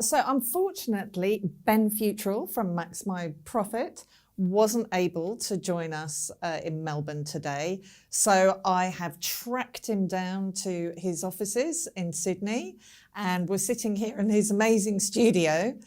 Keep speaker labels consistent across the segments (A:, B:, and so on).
A: So unfortunately, Ben Fewtrell from Max My Profit wasn't able to join us in Melbourne today. So I have tracked him down to his offices in Sydney, and we're sitting here in his amazing studio.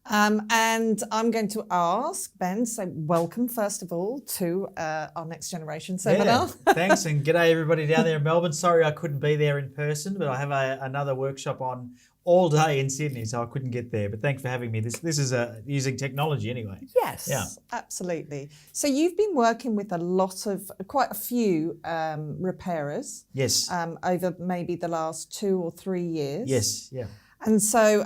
A: And I'm going to ask Ben, so welcome first of all to our Next Generation seminar.
B: Yeah, thanks, and g'day everybody down there in Melbourne. Sorry I couldn't be there in person, but I have another workshop on all day in Sydney, so I couldn't get there. But thanks for having me. This is using technology anyway.
A: Yes, yeah, absolutely. So you've been working with quite a few repairers.
B: Yes.
A: Over maybe the last 2 or 3 years.
B: Yes, yeah.
A: And so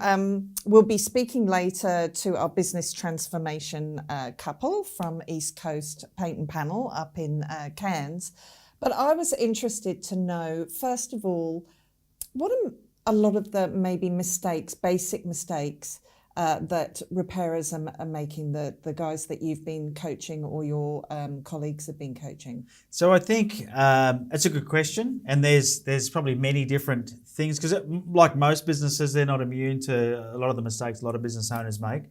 A: we'll be speaking later to our business transformation couple from East Coast Paint and Panel up in Cairns. But I was interested to know, first of all, what are a lot of the maybe basic mistakes that repairers are making, the guys that you've been coaching or your colleagues have been coaching?
B: So I think it's a good question, and there's probably many different things, because like most businesses, they're not immune to a lot of the mistakes a lot of business owners make.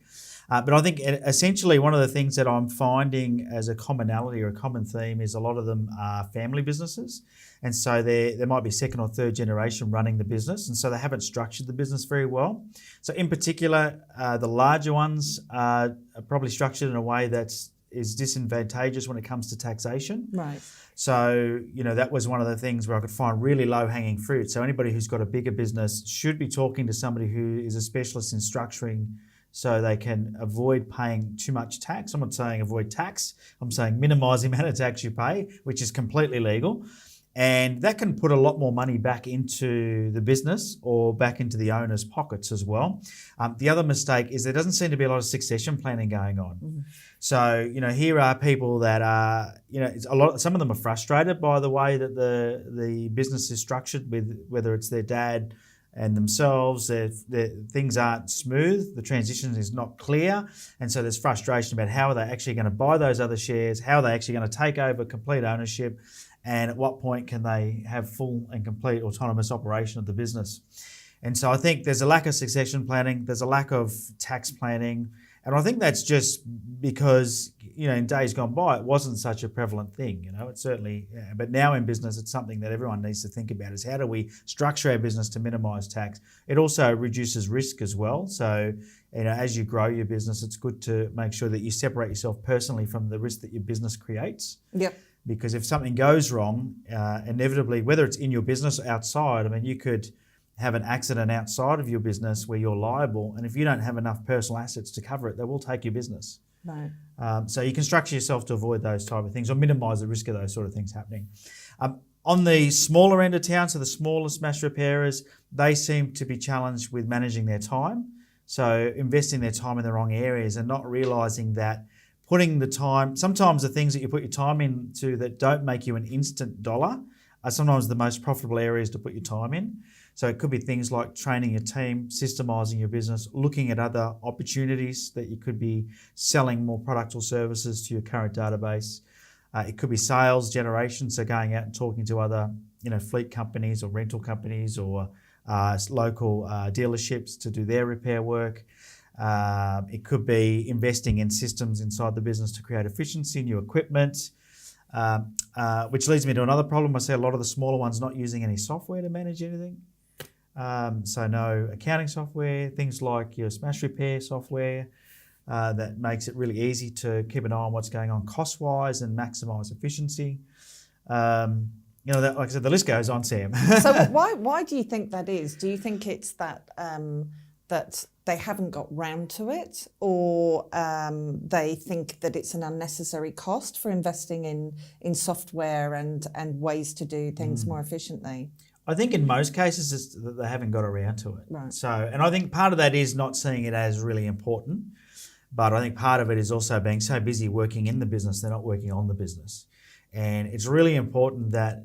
B: But I think essentially one of the things that I'm finding as a commonality or a common theme is a lot of them are family businesses. And so there might be second or third generation running the business, and so they haven't structured the business very well. So in particular, the larger ones are probably structured in a way that is disadvantageous when it comes to taxation.
A: Right.
B: So, that was one of the things where I could find really low-hanging fruit. So anybody who's got a bigger business should be talking to somebody who is a specialist in structuring so they can avoid paying too much tax. I'm not saying avoid tax. I'm saying minimise the amount of tax you pay, which is completely legal. And that can put a lot more money back into the business or back into the owner's pockets as well. The other mistake is there doesn't seem to be a lot of succession planning going on. Mm-hmm. So, here are people that are, some of them are frustrated by the way that the business is structured, with whether it's their dad and themselves, things aren't smooth, the transition is not clear, and so there's frustration about how are they actually going to buy those other shares, how are they actually going to take over complete ownership, and at what point can they have full and complete autonomous operation of the business. And so I think there's a lack of succession planning, there's a lack of tax planning, and I think that's just because, in days gone by, it wasn't such a prevalent thing, it's certainly, but now in business, it's something that everyone needs to think about, is how do we structure our business to minimise tax? It also reduces risk as well. So, as you grow your business, it's good to make sure that you separate yourself personally from the risk that your business creates.
A: Yep.
B: Because if something goes wrong, inevitably, whether it's in your business or outside, you could have an accident outside of your business where you're liable, and if you don't have enough personal assets to cover it, they will take your business.
A: Right.
B: So you can structure yourself to avoid those type of things or minimise the risk of those sort of things happening. On the smaller end of town, so the smaller smash repairers, they seem to be challenged with managing their time. So investing their time in the wrong areas and not realising that putting the time, sometimes the things that you put your time into that don't make you an instant dollar are sometimes the most profitable areas to put your time in. So it could be things like training your team, systemising your business, looking at other opportunities that you could be selling more products or services to your current database. It could be sales generation, so going out and talking to other, fleet companies or rental companies or local dealerships to do their repair work. It could be investing in systems inside the business to create efficiency, new equipment, which leads me to another problem. I see a lot of the smaller ones not using any software to manage anything. So no accounting software, things like your smash repair software that makes it really easy to keep an eye on what's going on cost-wise and maximise efficiency. Like I said, the list goes on, Sam.
A: So why do you think that is? Do you think it's that that they haven't got round to it, or they think that it's an unnecessary cost for investing in software and ways to do things more efficiently?
B: I think in most cases it's that they haven't got around to it.
A: Right.
B: So, and I think part of that is not seeing it as really important, but I think part of it is also being so busy working in the business, they're not working on the business. And it's really important that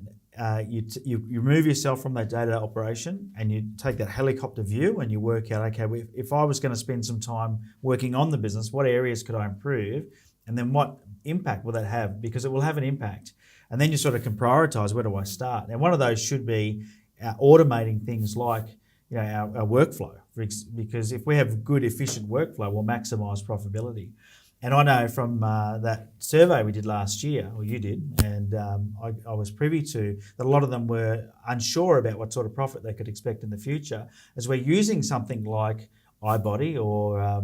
B: you remove yourself from that day-to-day operation and you take that helicopter view and you work out, okay, if I was going to spend some time working on the business, what areas could I improve? And then what impact will that have? Because it will have an impact. And then you sort of can prioritise, where do I start? And one of those should be automating things like our workflow. because if we have good, efficient workflow, we'll maximise profitability. And I know from that survey we did last year, or you did, and I was privy to, that a lot of them were unsure about what sort of profit they could expect in the future, as we're using something like iBody or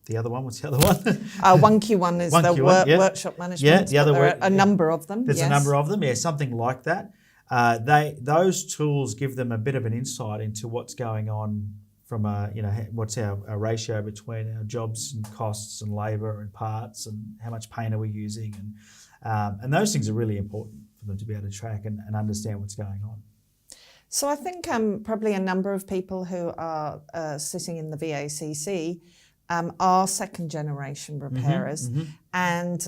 B: the other one. What's the other one?
A: 1Q1 is the workshop management.
B: Yeah, the other
A: there are a number of them.
B: There's a number of them. Yeah, something like that. Those tools give them a bit of an insight into what's going on from what's our ratio between our jobs and costs and labour and parts, and how much paint are we using, and those things are really important for them to be able to track and understand what's going on.
A: So I think probably a number of people who are sitting in the VACC are second generation repairers, and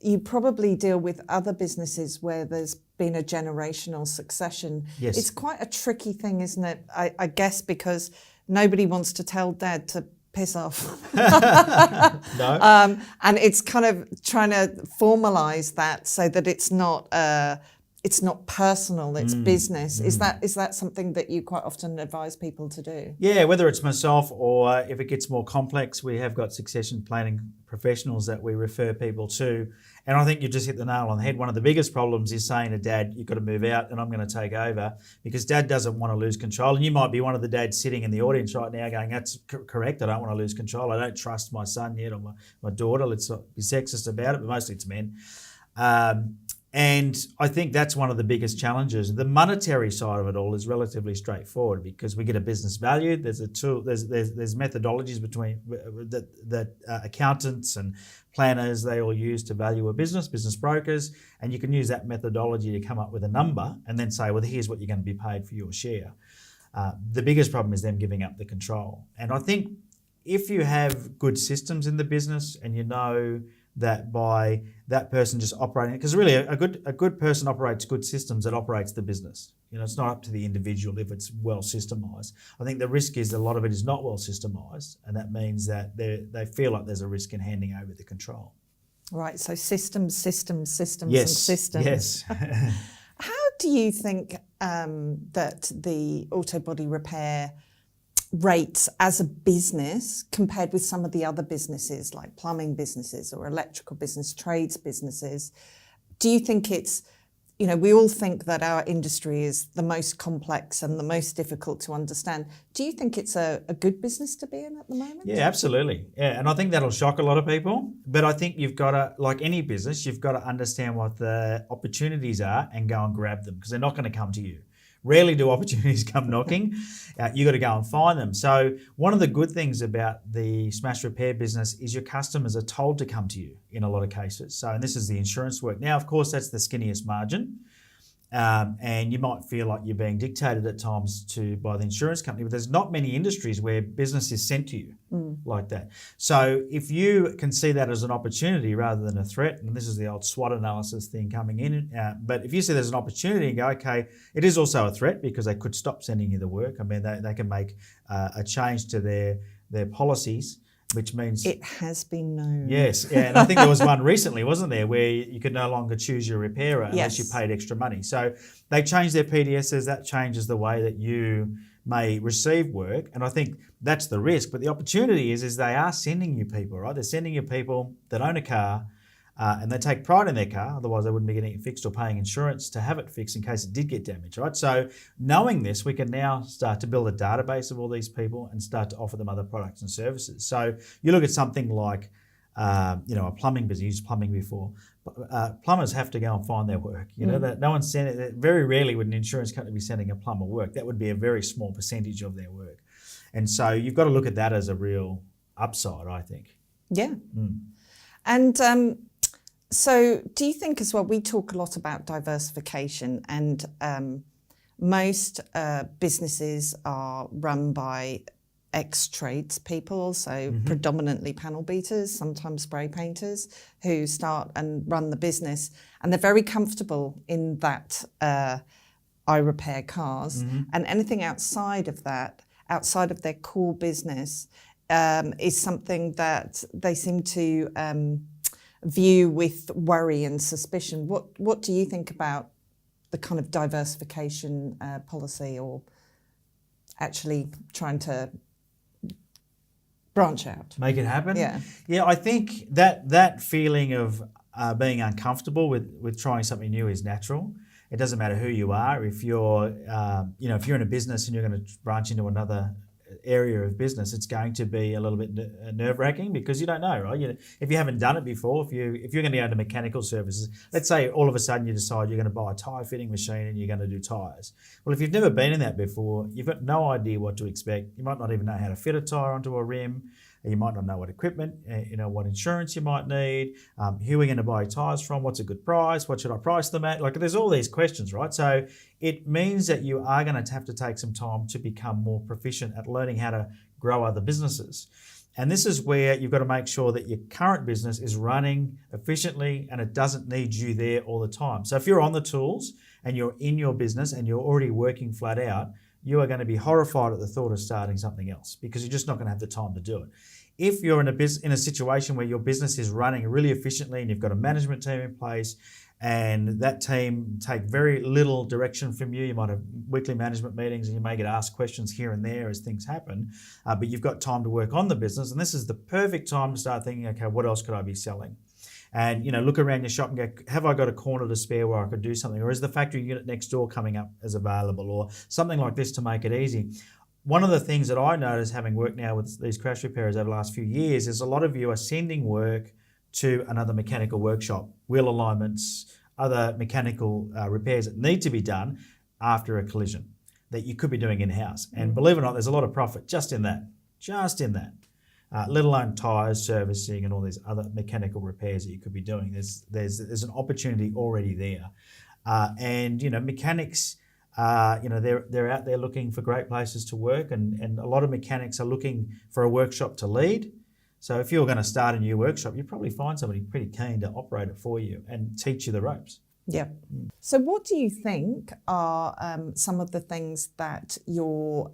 A: you probably deal with other businesses where there's been a generational succession.
B: Yes.
A: It's quite a tricky thing, isn't it? I guess because nobody wants to tell Dad to piss off.
B: No.
A: And it's kind of trying to formalise that so that it's not personal, it's business. Is that something that you quite often advise people to do?
B: Yeah, whether it's myself or if it gets more complex, we have got succession planning professionals that we refer people to. And I think you just hit the nail on the head. One of the biggest problems is saying to Dad, you've got to move out and I'm going to take over, because Dad doesn't want to lose control. And you might be one of the dads sitting in the audience right now going, that's correct, I don't want to lose control. I don't trust my son yet or my daughter. Let's not be sexist about it, but mostly it's men. And I think that's one of the biggest challenges. The monetary side of it all is relatively straightforward, because we get a business value. There's a tool. There's methodologies between that accountants and planners, they all use to value a business brokers, and you can use that methodology to come up with a number and then say, well, here's what you're going to be paid for your share. The biggest problem is them giving up the control. And I think if you have good systems in the business and you know that by that person just operating, because really a good person operates good systems that operates the business. It's not up to the individual if it's well systemised. I think the risk is that a lot of it is not well systemised, and that means that they feel like there's a risk in handing over the control.
A: Right, so systems,
B: yes,
A: and systems.
B: Yes.
A: How do you think that the auto body repair rates as a business compared with some of the other businesses like plumbing businesses or electrical business, trades businesses? Do you think it's, we all think that our industry is the most complex and the most difficult to understand. Do you think it's a good business to be in at the moment?
B: Yeah, absolutely. Yeah, and I think that'll shock a lot of people. But I think you've got to, like any business, you've got to understand what the opportunities are and go and grab them, because they're not going to come to you. Rarely do opportunities come knocking. You got to go and find them. So one of the good things about the smash repair business is your customers are told to come to you in a lot of cases. So, and this is the insurance work. Now, of course, that's the skinniest margin. And you might feel like you're being dictated at times by the insurance company, but there's not many industries where business is sent to you like that. So if you can see that as an opportunity rather than a threat, and this is the old SWOT analysis thing coming in, but if you see there's an opportunity and go, okay, it is also a threat because they could stop sending you the work. I mean, they can make a change to their policies, which means
A: it has been known.
B: Yes, yeah, and I think there was one recently, wasn't there, where you could no longer choose your repairer unless you paid extra money. So they changed their PDSs. That changes the way that you may receive work, and I think that's the risk. But the opportunity is they are sending you people, right? They're sending you people that own a car. And they take pride in their car, otherwise they wouldn't be getting it fixed or paying insurance to have it fixed in case it did get damaged, right? So knowing this, we can now start to build a database of all these people and start to offer them other products and services. So you look at something like, a plumbing business, you used plumbing before. Plumbers have to go and find their work. That no one's sending it. Very rarely would an insurance company be sending a plumber work. That would be a very small percentage of their work. And so you've got to look at that as a real upside, I think.
A: Yeah. And so do you think as well, we talk a lot about diversification, and most businesses are run by ex-trades people, so predominantly panel beaters, sometimes spray painters, who start and run the business, and they're very comfortable in that I repair cars, and anything outside of that, outside of their core business, is something that they seem to view with worry and suspicion. What do you think about the kind of diversification policy, or actually trying to branch out.
B: Make it happen.
A: Yeah.
B: Yeah, I think that feeling of being uncomfortable with trying something new is natural. It doesn't matter who you are. If you're, if you're in a business and you're going to branch into another area of business, it's going to be a little bit nerve-wracking because you don't know, right? If you haven't done it before, if you're going to go into mechanical services, let's say all of a sudden you decide you're going to buy a tyre fitting machine and you're going to do tyres. Well, if you've never been in that before, you've got no idea what to expect. You might not even know how to fit a tyre onto a rim. You might not know what equipment, what insurance you might need, who are we going to buy tyres from, what's a good price, what should I price them at? Like there's all these questions, right? So it means that you are going to have to take some time to become more proficient at learning how to grow other businesses. And this is where you've got to make sure that your current business is running efficiently and it doesn't need you there all the time. So if you're on the tools and you're in your business and you're already working flat out, you are going to be horrified at the thought of starting something else because you're just not going to have the time to do it. If you're in a situation where your business is running really efficiently and you've got a management team in place and that team take very little direction from you, you might have weekly management meetings and you may get asked questions here and there as things happen, but you've got time to work on the business, and this is the perfect time to start thinking, okay, what else could I be selling? And look around your shop and go, have I got a corner to spare where I could do something? Or is the factory unit next door coming up as available? Or something like this to make it easy. One of the things that I notice, having worked now with these crash repairers over the last few years, is a lot of you are sending work to another mechanical workshop, wheel alignments, other mechanical repairs that need to be done after a collision that you could be doing in-house. And believe it or not, there's a lot of profit just in that. Let alone tyres, servicing, and all these other mechanical repairs that you could be doing. There's an opportunity already there, and mechanics. They're out there looking for great places to work, and a lot of mechanics are looking for a workshop to lead. So if you're going to start a new workshop, you probably find somebody pretty keen to operate it for you and teach you the ropes.
A: Yeah. So what do you think are some of the things that your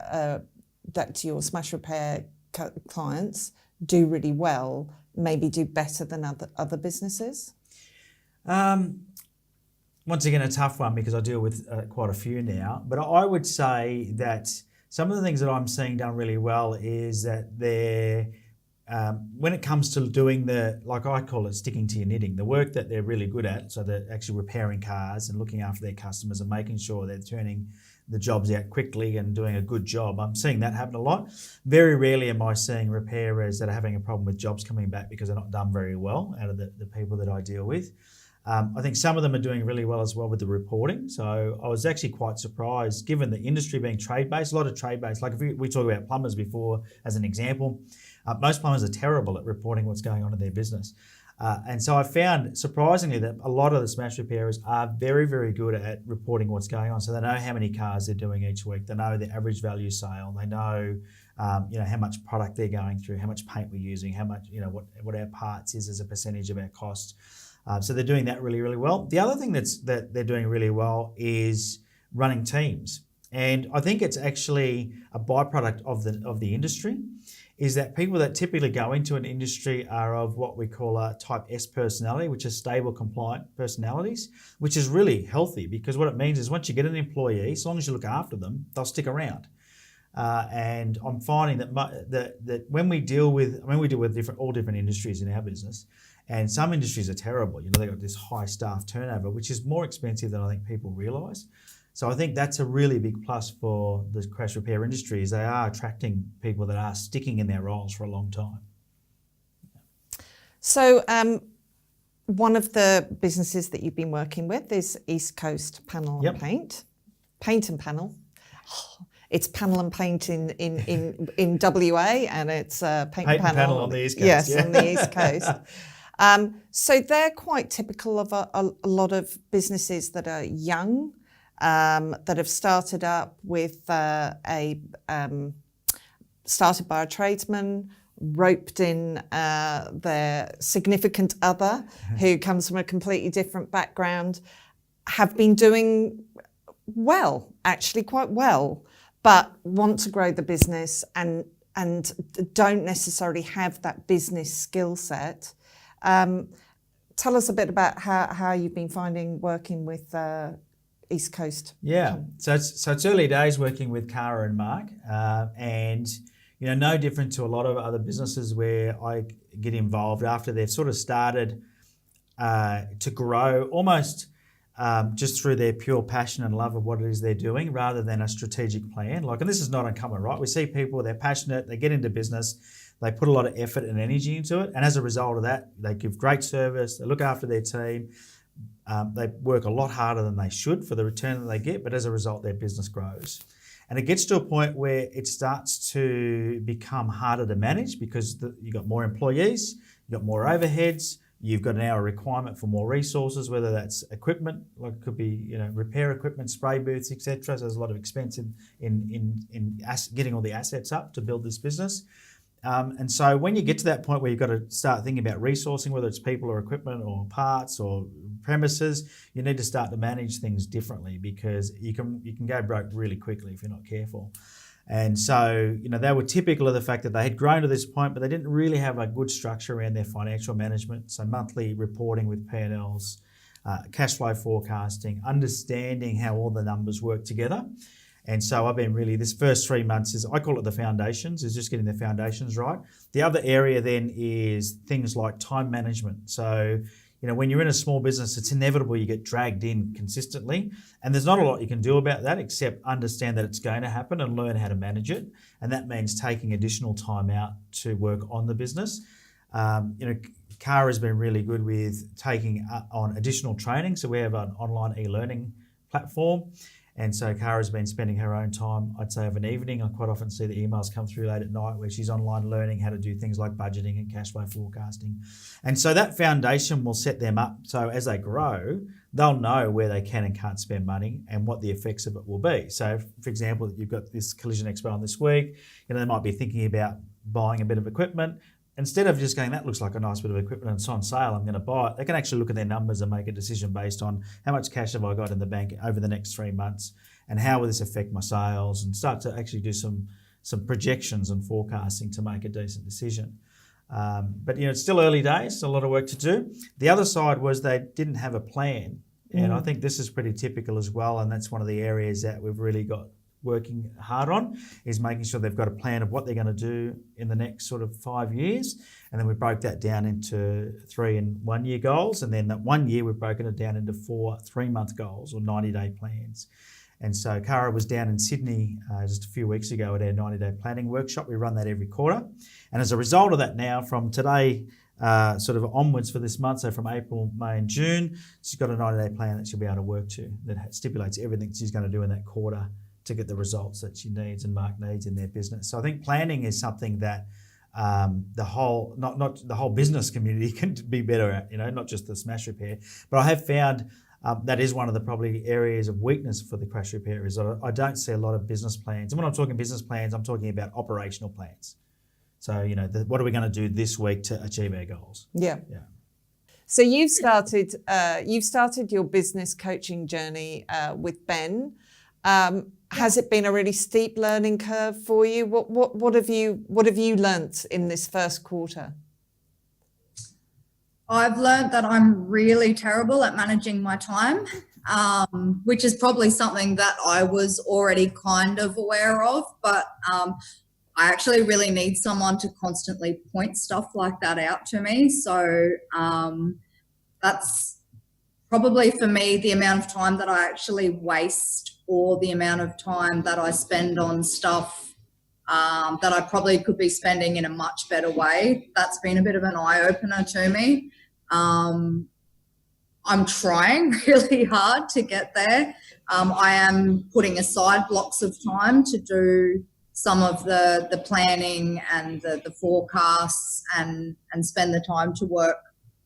A: smash repair clients do really well, maybe do better than other businesses?
B: Once again, a tough one because I deal with quite a few now, but I would say that some of the things that I'm seeing done really well is that they're, when it comes to doing like I call it sticking to your knitting, the work that they're really good at, so they're actually repairing cars and looking after their customers and making sure they're turning the jobs out quickly and doing a good job. I'm seeing that happen a lot. Very rarely am I seeing repairers that are having a problem with jobs coming back because they're not done very well out of the people that I deal with. I think some of them are doing really well as well with the reporting. So I was actually quite surprised, given the industry being trade-based, a lot of trade-based. Like if we talk about plumbers before as an example, most plumbers are terrible at reporting what's going on in their business. And so I found, surprisingly, that a lot of the smash repairers are very, very good at reporting what's going on. So they know how many cars they're doing each week. They know the average value sale. They know, how much product they're going through, how much paint we're using, how much, what our parts is as a percentage of our cost. So they're doing that really, really well. The other thing that they're doing really well is running teams. And I think it's actually a byproduct of the industry, is that people that typically go into an industry are of what we call a type S personality, which is stable, compliant personalities, which is really healthy because what it means is once you get an employee, as long as you look after them, they'll stick around. And I'm finding that when we deal with all different industries in our business, and some industries are terrible. They've got this high staff turnover, which is more expensive than I think people realise. So I think that's a really big plus for the crash repair industry, is they are attracting people that are sticking in their roles for a long time.
A: So one of the businesses that you've been working with is East Coast Panel and Paint. Paint and Panel. It's panel and paint in WA, and it's paint and panel
B: on the East Coast.
A: Yes, on the East Coast. So they're quite typical of a lot of businesses that are young, that have started up with started by a tradesman, roped in their significant other who comes from a completely different background, have been doing well, actually quite well, but want to grow the business and don't necessarily have that business skill set. Tell us a bit about how you've been finding working with East Coast?
B: Yeah, so it's early days working with Cara and Mark, and no different to a lot of other businesses where I get involved after they've sort of started to grow almost just through their pure passion and love of what it is they're doing, rather than a strategic plan. And this is not uncommon, right? We see people, they're passionate, they get into business, they put a lot of effort and energy into it, and as a result of that, they give great service, they look after their team. They work a lot harder than they should for the return that they get, but as a result, their business grows. And it gets to a point where it starts to become harder to manage because you've got more employees, you've got more overheads, you've got now a requirement for more resources, whether that's equipment, like it could be repair equipment, spray booths, etc. So there's a lot of expense in getting all the assets up to build this business. And so when you get to that point where you've got to start thinking about resourcing, whether it's people or equipment or parts or premises, you need to start to manage things differently because you can go broke really quickly if you're not careful. And so, they were typical of the fact that they had grown to this point, but they didn't really have a good structure around their financial management. So monthly reporting with P&Ls, cash flow forecasting, understanding how all the numbers work together. And so I've been this first 3 months I call it the foundations, is just getting the foundations right. The other area then is things like time management. So, when you're in a small business, it's inevitable you get dragged in consistently. And there's not a lot you can do about that except understand that it's going to happen and learn how to manage it. And that means taking additional time out to work on the business. Cara has been really good with taking on additional training. So we have an online e-learning platform. And so Cara's been spending her own time, I'd say, of an evening. I quite often see the emails come through late at night where she's online learning how to do things like budgeting and cash flow forecasting. And so that foundation will set them up. So as they grow, they'll know where they can and can't spend money and what the effects of it will be. So, for example, you've got this Collision Expo on this week. They might be thinking about buying a bit of equipment. Instead of just going, that looks like a nice bit of equipment and it's on sale, I'm going to buy it, they can actually look at their numbers and make a decision based on how much cash have I got in the bank over the next 3 months and how will this affect my sales, and start to actually do some projections and forecasting to make a decent decision. But it's still early days, a lot of work to do. The other side was they didn't have a plan. And I think this is pretty typical as well, and that's one of the areas that we've really got working hard on, is making sure they've got a plan of what they're going to do in the next sort of 5 years. And then we broke that down into 3 and 1 year goals. And then that 1 year, we've broken it down into 4 3-month goals or 90-day plans. And so Cara was down in Sydney just a few weeks ago at our 90-day planning workshop. We run that every quarter. And as a result of that now, from today sort of onwards for this month, so from April, May and June, she's got a 90-day plan that she'll be able to work to that stipulates everything she's going to do in that quarter to get the results that she needs and Mark needs in their business. So I think planning is something that the whole, not the whole business community can be better at, not just the smash repair. But I have found that is one of the probably areas of weakness for the crash repair, is that I don't see a lot of business plans. And when I'm talking business plans, I'm talking about operational plans. So, what are we going to do this week to achieve our goals?
A: Yeah. So you've started your business coaching journey with Ben. Has it been a really steep learning curve for you? What have you learnt in this first quarter?
C: I've learnt that I'm really terrible at managing my time, which is probably something that I was already kind of aware of, but I actually really need someone to constantly point stuff like that out to me. So that's probably for me the amount of time that I actually waste, or the amount of time that I spend on stuff that I probably could be spending in a much better way. That's been a bit of an eye-opener to me. I'm trying really hard to get there. I am putting aside blocks of time to do some of the planning and the forecasts and spend the time to work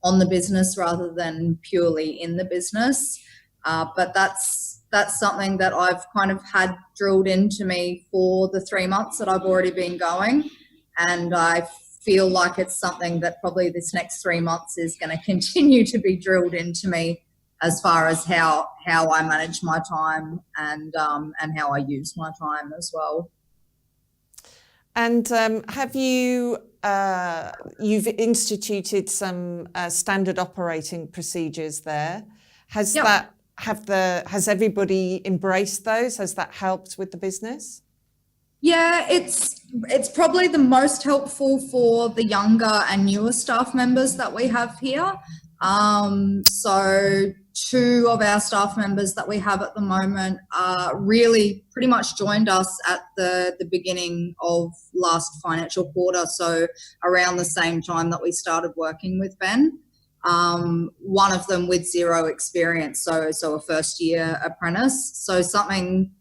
C: on the business rather than purely in the business. But that's something that I've kind of had drilled into me for the 3 months that I've already been going. And I feel like it's something that probably this next 3 months is going to continue to be drilled into me, as far as how I manage my time and how I use my time as well.
A: And have you've instituted some standard operating procedures there? Has has everybody embraced those? Has that helped with the business?
C: Yeah, it's probably the most helpful for the younger and newer staff members that we have here. So 2 of our staff members that we have at the moment really pretty much joined us at the beginning of last financial quarter, so around the same time that we started working with Ben. One of them with 0 experience, so a first year apprentice. So something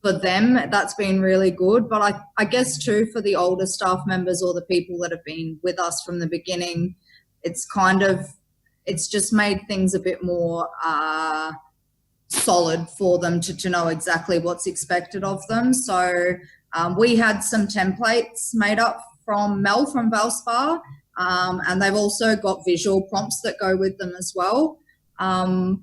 C: for them that's been really good. But I guess too, for the older staff members or the people that have been with us from the beginning, it's just made things a bit more solid for them to know exactly what's expected of them. So we had some templates made up from Mel from Valspar, and they've also got visual prompts that go with them as well.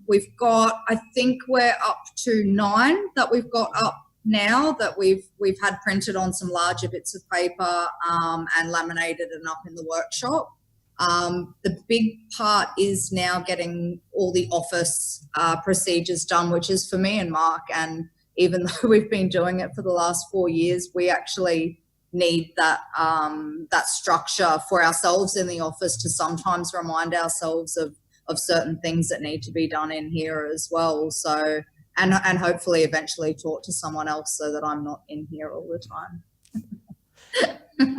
C: We've got, I think we're up to 9 that we've got up now that we've had printed on some larger bits of paper and laminated and up in the workshop. The big part is now getting all the office procedures done, which is for me and Mark. And even though we've been doing it for the last 4 years, we actually need that structure for ourselves in the office to sometimes remind ourselves of certain things that need to be done in here as well. So, and hopefully eventually talk to someone else so that I'm not in here all the time.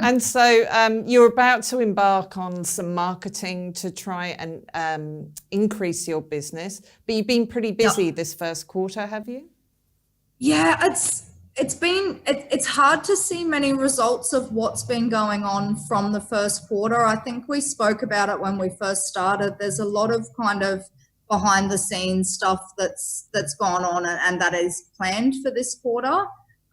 A: And so you're about to embark on some marketing to try and increase your business, but you've been pretty busy this first quarter, have you?
C: Yeah, it's hard to see many results of what's been going on from the first quarter. I think we spoke about it when we first started. There's a lot of kind of behind the scenes stuff that's gone on and that is planned for this quarter.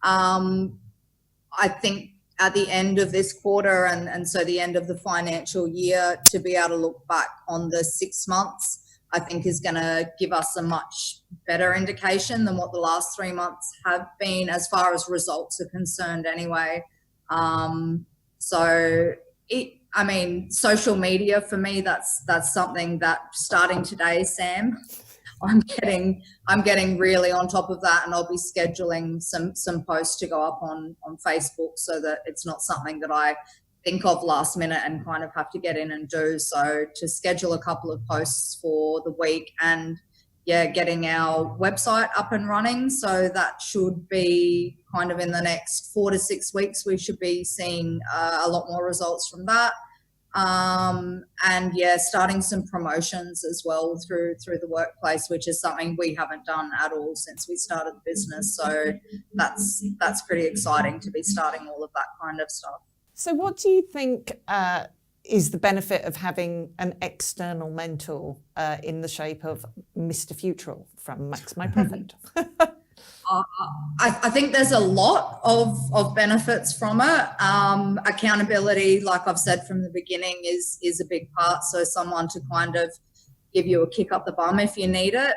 C: I think at the end of this quarter and so the end of the financial year, to be able to look back on the 6 months, I think is going to give us a much better indication than what the last 3 months have been as far as results are concerned anyway. Social media for me, that's something that starting today, Sam, I'm getting really on top of that, and I'll be scheduling some posts to go up on Facebook so that it's not something that I think of last minute and kind of have to get in and do. So to schedule a couple of posts for the week and getting our website up and running. So that should be kind of in the next 4 to 6 weeks, we should be seeing a lot more results from that. Starting some promotions as well through the workplace, which is something we haven't done at all since we started the business. So that's pretty exciting to be starting all of that kind of stuff.
A: So what do you think is the benefit of having an external mentor in the shape of Mr. Fewtrell from Max My Profit?
C: I think there's a lot of benefits from it. Accountability, like I've said from the beginning, is a big part. So someone to kind of give you a kick up the bum if you need it.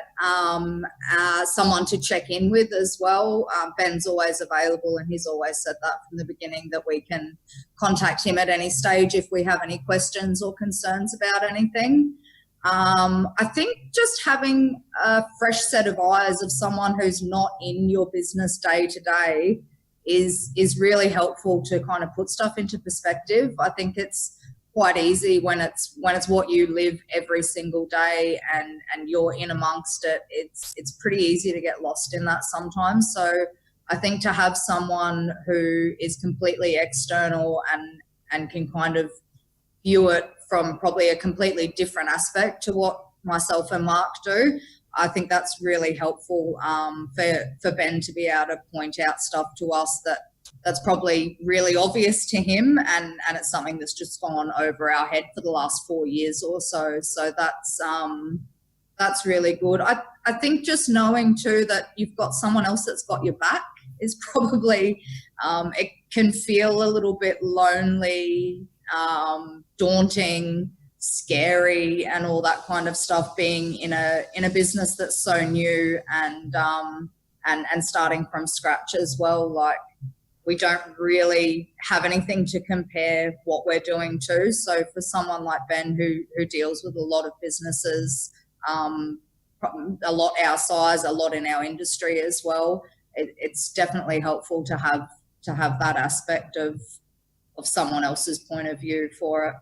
C: Someone to check in with as well. Ben's always available, and he's always said that from the beginning, that we can contact him at any stage if we have any questions or concerns about anything. I think just having a fresh set of eyes of someone who's not in your business day to day is really helpful to kind of put stuff into perspective. I think it's quite easy when it's what you live every single day and you're in amongst it. It's pretty easy to get lost in that sometimes. So I think to have someone who is completely external and can kind of view it from probably a completely different aspect to what myself and Mark do, I think that's really helpful for Ben to be able to point out stuff to us that's probably really obvious to him, and it's something that's just gone over our head for the last 4 years or so. So that's really good. I think just knowing too that you've got someone else that's got your back is probably, it can feel a little bit lonely, daunting, scary, and all that kind of stuff, being in a business that's so new and starting from scratch as well. Like, we don't really have anything to compare what we're doing to. So for someone like Ben who deals with a lot of businesses, a lot our size, a lot in our industry as well, it's definitely helpful to have that aspect of someone else's point of view for it.